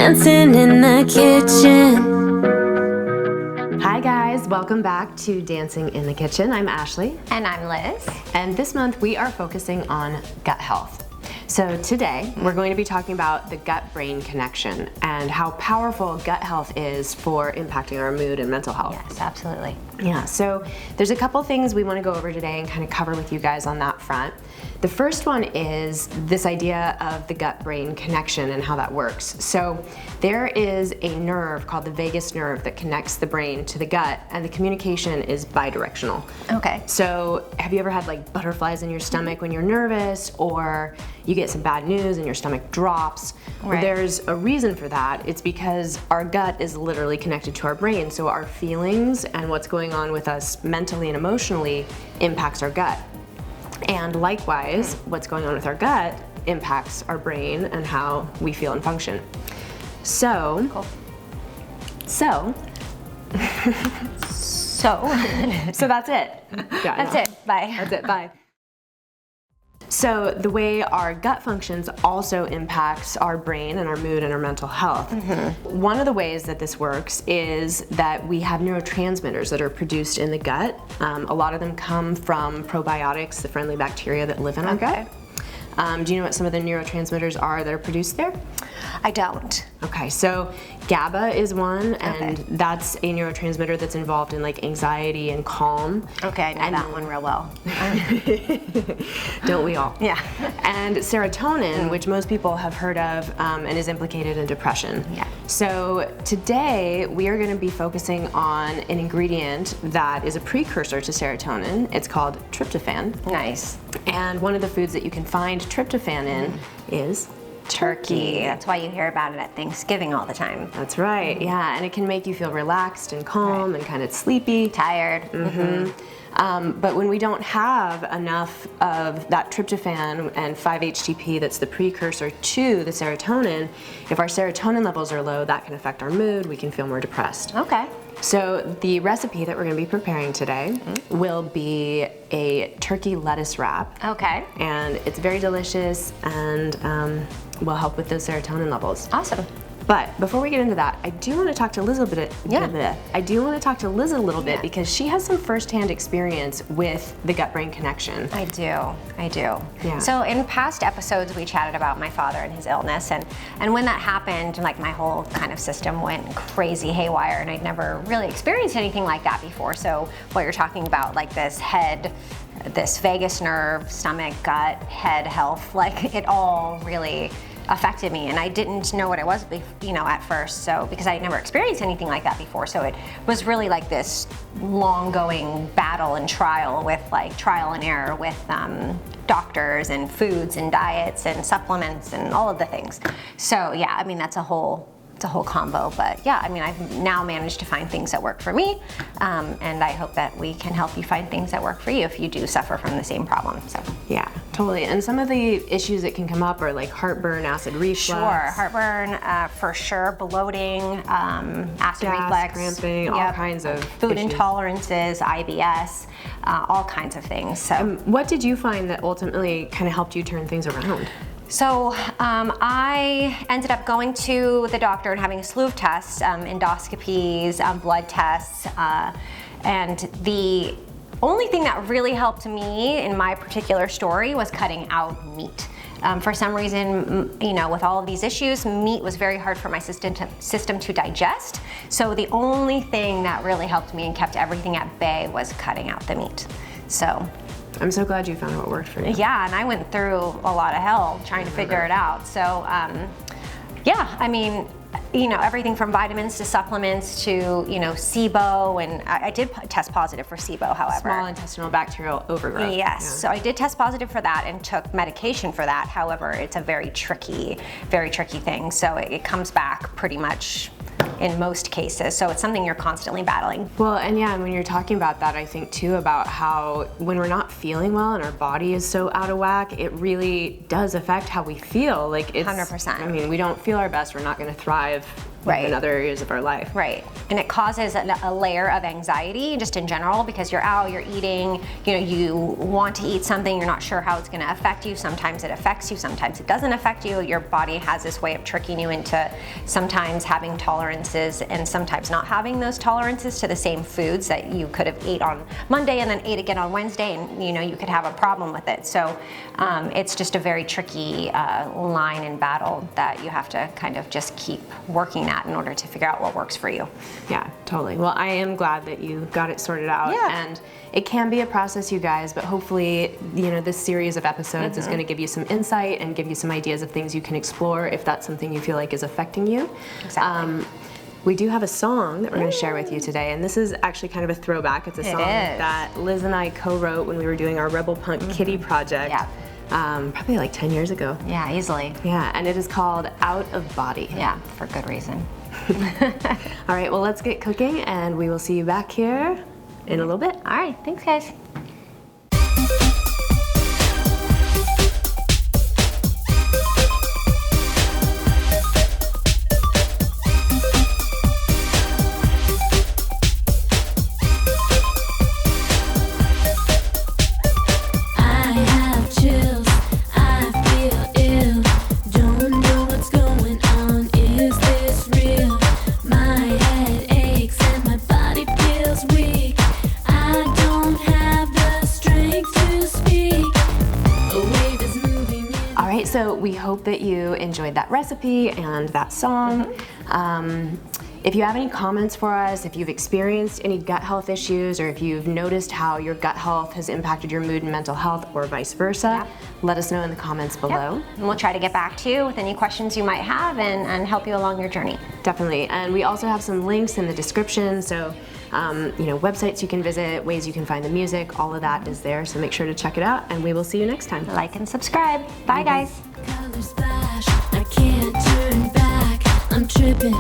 dancing in the kitchen. Hi guys, welcome back to Dancing in the Kitchen. I'm Ashley. And I'm Liz. And this month we are focusing on gut health. So today we're going to be talking about the gut-brain connection and how powerful gut health is for impacting our mood and mental health. Yes, absolutely. Yeah, so there's a couple things we want to go over today and kind of cover with you guys on that front. The first one is this idea of the gut-brain connection and how that works. So there is a nerve called the vagus nerve that connects the brain to the gut, and the communication is bidirectional. Okay. So have you ever had like butterflies in your stomach when you're nervous, or you get some bad news and your stomach drops? Right. There's a reason for that. It's because our gut is literally connected to our brain, so our feelings and what's going on with us mentally and emotionally impacts our gut. And likewise, what's going on with our gut impacts our brain and how we feel and function. So, Cool. so that's it. Yeah, That's no. it. Bye. That's it, bye. So the way our gut functions also impacts our brain and our mood and our mental health. Mm-hmm. One of the ways that this works is that we have neurotransmitters that are produced in the gut. A lot of them come from probiotics, the friendly bacteria that live in our gut. Do you know what some of the neurotransmitters are that are produced there? I don't. Okay, so GABA is one, and that's a neurotransmitter that's involved in like anxiety and calm. Okay, I know that one real well. Don't we all? Yeah. And serotonin, which most people have heard of, and is implicated in depression. Yeah. So today we are going to be focusing on an ingredient that is a precursor to serotonin. It's called tryptophan. Nice. And one of the foods that you can find tryptophan in is Turkey. That's why you hear about it at Thanksgiving all the time. That's right, yeah, and it can make you feel relaxed and calm and kind of sleepy. Tired. Mm-hmm. But when we don't have enough of that tryptophan and 5-HTP, that's the precursor to the serotonin, if our serotonin levels are low, that can affect our mood. We can feel more depressed. Okay. So the recipe that we're going to be preparing today will be a turkey lettuce wrap. Okay. And it's very delicious and will help with those serotonin levels. Awesome. But before we get into that, I do want to talk to Liz a little bit. I do want to talk to Liz a little bit because she has some firsthand experience with the gut-brain connection. I do. Yeah. So in past episodes, we chatted about my father and his illness, and when that happened, like my whole kind of system went crazy haywire, and I'd never really experienced anything like that before. So what you're talking about, like this vagus nerve, stomach, gut, head health, like it all really affected me, and I didn't know what it was, at first. So because I had never experienced anything like that before, so it was really like this long-going battle and trial and error with doctors and foods and diets and supplements and all of the things. So yeah, I mean that's a whole combo, but yeah, I mean I've now managed to find things that work for me, and I hope that we can help you find things that work for you if you do suffer from the same problem. So yeah, totally. And some of the issues that can come up are like heartburn, acid reflux. Sure, heartburn for sure, bloating, acid gas, reflux, cramping, all kinds of food issues. intolerances, IBS, all kinds of things. So what did you find that ultimately kind of helped you turn things around? So I ended up going to the doctor and having a slew of tests, endoscopies, blood tests, and the only thing that really helped me in my particular story was cutting out meat. For some reason, with all of these issues, meat was very hard for my system to digest. So the only thing that really helped me and kept everything at bay was cutting out the meat. So I'm so glad you found what worked for you. yeah, and I went through a lot of hell trying to figure it out. So yeah, I mean, everything from vitamins to supplements to, SIBO, and I did test positive for SIBO, however. Small intestinal bacterial overgrowth. Yes, yeah. So I did test positive for that and took medication for that. However, it's a very tricky thing. So it comes back pretty much in most cases. So it's something you're constantly battling. Well, and yeah, and when you're talking about that, I think too about how when we're not feeling well and our body is so out of whack, it really does affect how we feel. Like it's 100%. I mean, we don't feel our best, we're not going to thrive Right. in other areas of our life. Right, and it causes a layer of anxiety just in general because you're out, you're eating, you want to eat something, you're not sure how it's going to affect you. Sometimes it affects you, sometimes it doesn't affect you. Your body has this way of tricking you into sometimes having tolerances and sometimes not having those tolerances to the same foods that you could have ate on Monday and then ate again on Wednesday, and you could have a problem with it. So it's just a very tricky line and battle that you have to kind of just keep working at in order to figure out what works for you. Yeah, totally. Well, I am glad that you got it sorted out. Yeah. And it can be a process, you guys, but hopefully, this series of episodes is going to give you some insight and give you some ideas of things you can explore if that's something you feel like is affecting you. Exactly. We do have a song that we're going to share with you today, and this is actually kind of a throwback. It's a song that Liz and I co-wrote when we were doing our Rebel Punk Kitty project. Yeah. Probably like 10 years ago. Yeah, easily. Yeah, and it is called Out of Body. Yeah, for good reason. All right, well, let's get cooking, and we will see you back here in a little bit. All right, thanks, guys. So we hope that you enjoyed that recipe and that song. If you have any comments for us, if you've experienced any gut health issues, or if you've noticed how your gut health has impacted your mood and mental health, or vice versa, let us know in the comments below. And we'll try to get back to you with any questions you might have and help you along your journey. Definitely. And we also have some links in the description, so websites you can visit, ways you can find the music, all of that is there, so make sure to check it out, and we will see you next time. Like and subscribe. Bye, guys. Colors flash, I can't turn back. I'm tripping.